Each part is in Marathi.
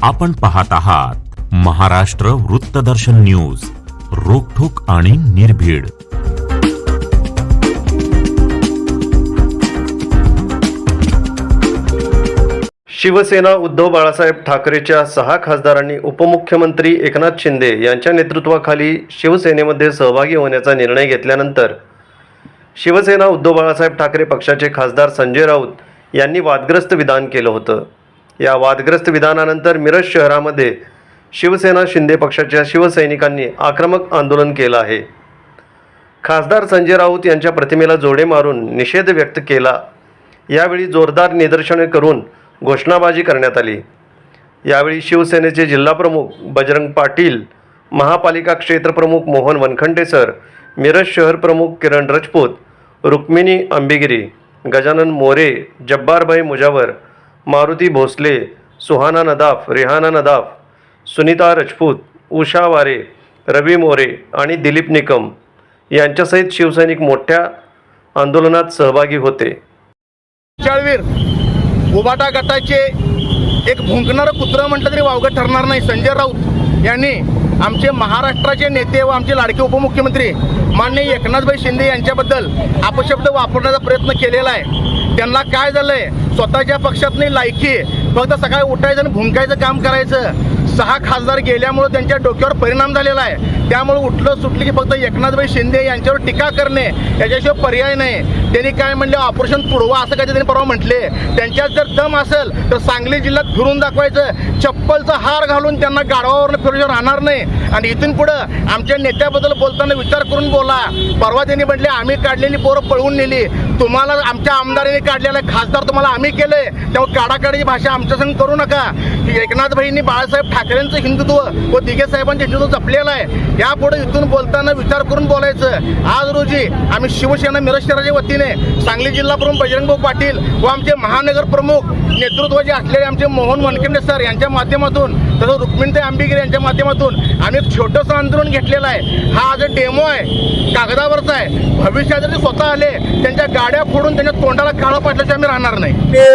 आपण पाहत आहात महाराष्ट्र वृत्तदर्शन न्यूज, रोखठोक आणि निर्भीड. शिवसेना उद्धव बाळासाहेब ठाकरेच्या 6 खासदारांनी उपमुख्यमंत्री एकनाथ शिंदे यांच्या नेतृत्वाखाली शिवसेनेमध्ये सहभागी होण्याचा निर्णय घेतल्यानंतर शिवसेना उद्धव बाळासाहेब ठाकरे पक्षाचे खासदार संजय राऊत यांनी वादग्रस्त विधान केलं होतं. या वादग्रस्त विधानानंतर मिरज शहरामध्ये शिवसेना शिंदे पक्षाच्या शिवसैनिकांनी आक्रमक आंदोलन केलं आहे. खासदार संजय राऊत यांच्या प्रतिमेला जोडे मारून निषेध व्यक्त केला. यावेळी जोरदार निदर्शने करून घोषणाबाजी करण्यात आली. यावेळी शिवसेनेचे जिल्हाप्रमुख बजरंग पाटील, महापालिका क्षेत्रप्रमुख मोहन वनखंडे सर, मिरज शहर प्रमुख किरण राजपूत, रुक्मिणी अंबिगिरी, गजानन मोरे, जब्बारभाई मुजावर, मारुती भोसले, सुहाना नदाफ, रेहाना नदाफ, सुनीता राजपूत, उषा वारे, रवी मोरे आणि दिलीप निकम यांच्यासहित शिवसैनिक मोठ्या आंदोलनात सहभागी होते. चळवीर उबाटा गटाचे एक भुंकणारं कुत्रं म्हटलं तरी वावगं ठरणार नाही संजय राऊत यांनी आमचे महाराष्ट्राचे नेते व आमचे लाडके उपमुख्यमंत्री माननीय एकनाथभाई शिंदे यांच्याबद्दल अपशब्द वापरण्याचा प्रयत्न केलेला आहे. त्यांना काय झालंय, स्वतःच्या पक्षात नाही लायकी, फक्त सकाळी उठायचं आणि भुंकायचं काम करायचं. 6 खासदार गेल्यामुळे त्यांच्या डोक्यावर परिणाम झालेला आहे. त्यामुळे उठलं सुटलं की फक्त एकनाथभाई शिंदे यांच्यावर टीका करणे याच्याशिवाय पर्याय नाही. त्यांनी काय म्हणले, ऑपरेशन तुडवा असं काय त्यांनी परवा म्हटले. त्यांच्यात जर दम असेल तर सांगली जिल्ह्यात फिरून दाखवायचं, चप्पलचा हार घालून त्यांना गाढवावरनं फिरून राहणार नाही. आणि इथून पुढं आमच्या नेत्याबद्दल बोलताना विचार करून बोला. परवा त्यांनी म्हटले आम्ही काढलेली पोरं पळवून नेली, तुम्हाला आमच्या आमदारांनी काढलेला खासदार तुम्हाला आम्ही केले, त्यामुळे काढाकाढीची भाषा आमच्या संग करू नका. एकनाथभाईंनी बाळासाहेब ठाकरेंचं हिंदुत्व व दिघे साहेबांचं हिंदुत्व जपलेलं आहे. यापुढे इथून बोलताना विचार करून बोलायचं. आज रोजी आम्ही शिवसेना मिरज शहराच्या वतीने सांगली जिल्हा प्रमुख बजरंगभाऊ पाटील व आमचे महानगर प्रमुख नेतृत्वाचे असलेले आमचे मोहन वनखंडे सर यांच्या माध्यमातून तसंच रुक्मिणीताई अंबिगिरे यांच्या माध्यमातून आम्ही एक छोटंसं आंदोलन घेतलेलं आहे. हा आज डेमो आहे, कागदावरचा आहे. भविष्यात जर स्वतः आले त्यांच्या गाड्या फोडून त्यांच्या तोंडाला काळं पाडल्याशिवाय आम्ही राहणार नाही. ते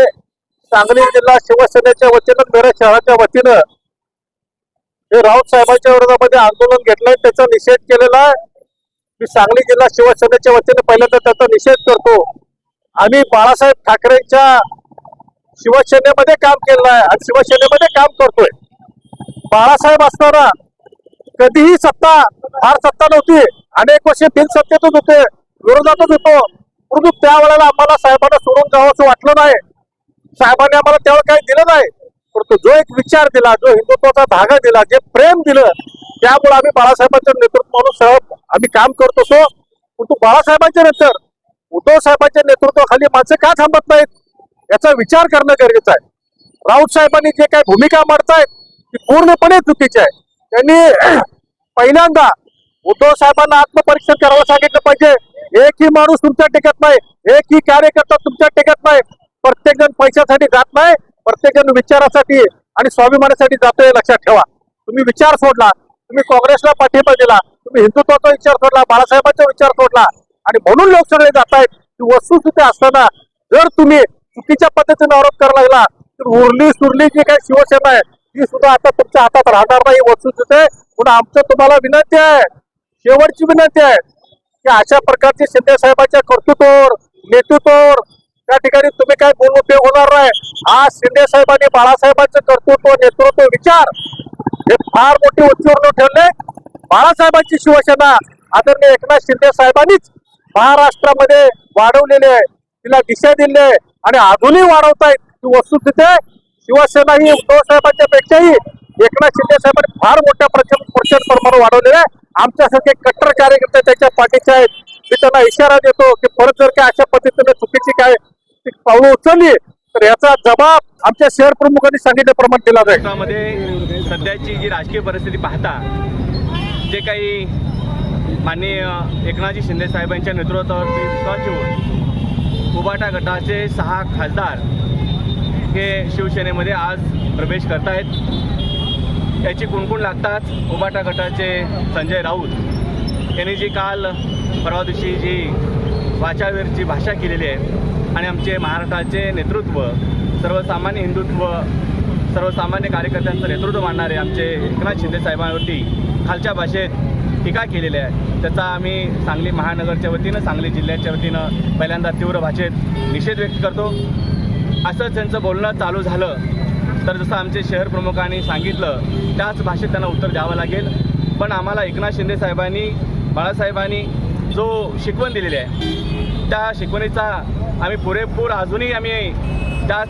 सांगली जिल्हा शिवसेनेच्या वतीनं मिरज शहराच्या वतीनं हे राऊत साहेबांच्या विरोधामध्ये आंदोलन घेतलंय, त्याचा निषेध केलेला आहे. मी सांगली जिल्हा शिवसेनेच्या वतीने पहिल्यांदा त्याचा निषेध करतो. आम्ही बाळासाहेब ठाकरेंच्या शिवसेनेमध्ये काम केलेलं आहे आणि शिवसेनेमध्ये काम करतोय. बाळासाहेब असताना कधीही फार सत्ता नव्हती, अनेक वर्षे बिनसत्तेतच होते, विरोधातच होतो. परंतु त्यावेळेला आम्हाला साहेबांना सोडून जावंसं वाटलं नाही. साहेबांनी आम्हाला त्यावेळेला काही दिलं नाही, परंतु जो एक विचार दिला, जो हिंदुत्वाचा धागा दिला, जे प्रेम दिलं, त्यामुळे आम्ही बाळासाहेबांच्या नेतृत्वानुसार आम्ही काम करत होतो. परंतु बाळासाहेबांच्या नंतर उद्धव साहेबांच्या नेतृत्वाखाली माणसं का थांबत नाहीत याचा विचार करणं गरजेचं आहे. राऊत साहेबांनी जे काही भूमिका मांडतायत ती पूर्णपणे चुकीची आहे. त्यांनी पहिल्यांदा उद्धव साहेबांना आत्मपरीक्षण करावं सांगितलं पाहिजे. एकही माणूस तुमच्या टेकत नाही, एकही कार्यकर्ता तुमच्या टेकत नाही. प्रत्येक जण पैशासाठी जात नाही, प्रत्येक जण विचारासाठी आणि स्वाभिमानासाठी जातोय, लक्षात ठेवा. तुम्ही विचार सोडला, तुम्ही काँग्रेसला पाठिंबा दिला, तुम्ही हिंदुत्वाचा विचार सोडला, बाळासाहेबांचा विचार सोडला आणि म्हणून लोक सगळे जात आहेत. ती वस्तुस्थिती असताना जर तुम्ही चुकीच्या पद्धतीने आरोप करायला लागला तर उरली सुरली जी काही शिवसेना आहे ती सुद्धा आता तुमच्या हातात राहणार नाही. वस्तुस्थिती आहे. म्हणून आमचं तुम्हाला विनंती आहे, शेवटची विनंती आहे की अशा प्रकारचे शिंदे साहेबांच्या कर्तृत्वावर, नेतृत्वावर त्या ठिकाणी तुम्ही काय बोलून उपयोग होणार नाही. आज शिंदे साहेबांनी बाळासाहेबांचं कर्तृत्व, नेतृत्व, विचार हे फार मोठी उंचीवर ठेवले. बाळासाहेबांची शिवसेना आदरणीय एकनाथ शिंदे साहेबांनीच महाराष्ट्रामध्ये वाढवलेली आहे, तिला दिशा दिली आहे आणि अजूनही वाढवतायत. ही वस्तुस्थिती आहे. शिवसेना ही उद्धव साहेबांच्या पेक्षाही एकनाथ शिंदे साहेबांनी फार मोठ्या प्रचंड प्रमाणावर वाढवलेलं आहे. आमच्यासारखे कट्टर कार्यकर्ते त्याच्या पाठीचे आहेत. मी त्यांना इशारा देतो की परत जर काय अशा पद्धतीने चुकीची काय पावलं उचलली तर याचा जबाब आमच्या शहर प्रमुखांनी सांगितल्याप्रमाणे दिला जाईल. सध्याची जी राजकीय परिस्थिती पाहता जे काही माननीय एकनाथजी शिंदे साहेबांच्या नेतृत्वावरती विश्वास ठेवून उबाटा गटाचे 6 खासदार हे शिवसेनेमध्ये आज प्रवेश करत आहेत. याची कुणकुण लागताच उबाटा गटाचे संजय राऊत यांनी जी काल परवा दिवशी जी वाचावीरची भाषा केलेली आहे आणि आमचे महाराष्ट्राचे नेतृत्व सर्वसामान्य हिंदुत्व सर्वसामान्य कार्यकर्त्यांचं नेतृत्व मानणारे आमचे एकनाथ शिंदे साहेबांवरती खालच्या भाषेत टीका केलेली आहे, त्याचा आम्ही सांगली महानगरच्या वतीनं, सांगली जिल्ह्याच्या वतीनं पहिल्यांदा तीव्र भाषेत निषेध व्यक्त करतो. असं त्यांचं बोलणं चालू झालं तर जसं आमचे शहर प्रमुखांनी सांगितलं त्याच भाषेत त्यांना उत्तर द्यावं लागेल. पण आम्हाला एकनाथ शिंदे साहेबांनी, बाळासाहेबांनी जो शिकवण दिलेली आहे त्या शिकवणीचा आम्ही पुरेपूर अजूनही आम्ही त्याच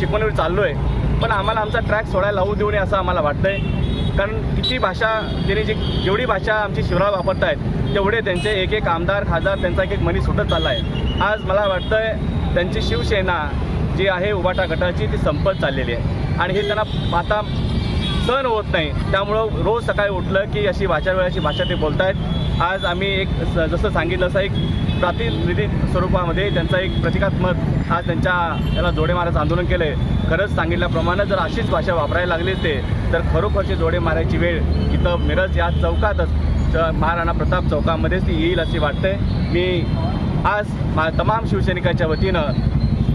शिकवणीवर चाललो आहे. पण आम्हाला आमचा ट्रॅक सोडायला लावू देऊ नये असं आम्हाला वाटतं आहे. कारण किती भाषा त्यांनी जेवढी भाषा आमची शिवराळ वापरत आहेत तेवढे त्यांचे एक एक आमदार, खासदार त्यांचा एक एक मनी सुटत चालला आहे. आज मला वाटतं आहे त्यांची शिवसेना जी आहे उभाटा गटाची ती संपत चाललेली आहे आणि हे त्यांना आता सहन होत नाही. त्यामुळं रोज सकाळी उठलं की अशी वेळाची भाषा ते बोलत आहेत. आज आम्ही एक जसं सांगितलं असं एक प्रातिनिधिक स्वरूपामध्ये त्यांचा एक प्रतिकात्मक आज त्यांच्या याला जोडे मारायचं आंदोलन केलं आहे. खरंच सांगितल्याप्रमाणे जर अशीच भाषा वापरायला लागली ते तर खरोखरचे जोडे मारायची वेळ इथं मिरज या चौकातच महाराणा प्रताप चौकामध्येच ती येईल असे वाटते. मी आज तमाम शिवसैनिकांच्या वतीनं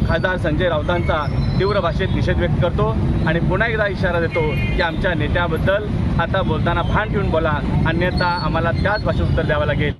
खासदार संजय राऊतांचा तीव्र भाषेत निषेध व्यक्त करतो आणि पुन्हा एकदा इशारा देतो की आमच्या नेत्याबद्दल आता बोलताना भान ठेवून बोला, अन्यथा आम्हाला त्याच भाषेत उत्तर द्यावं लागेल.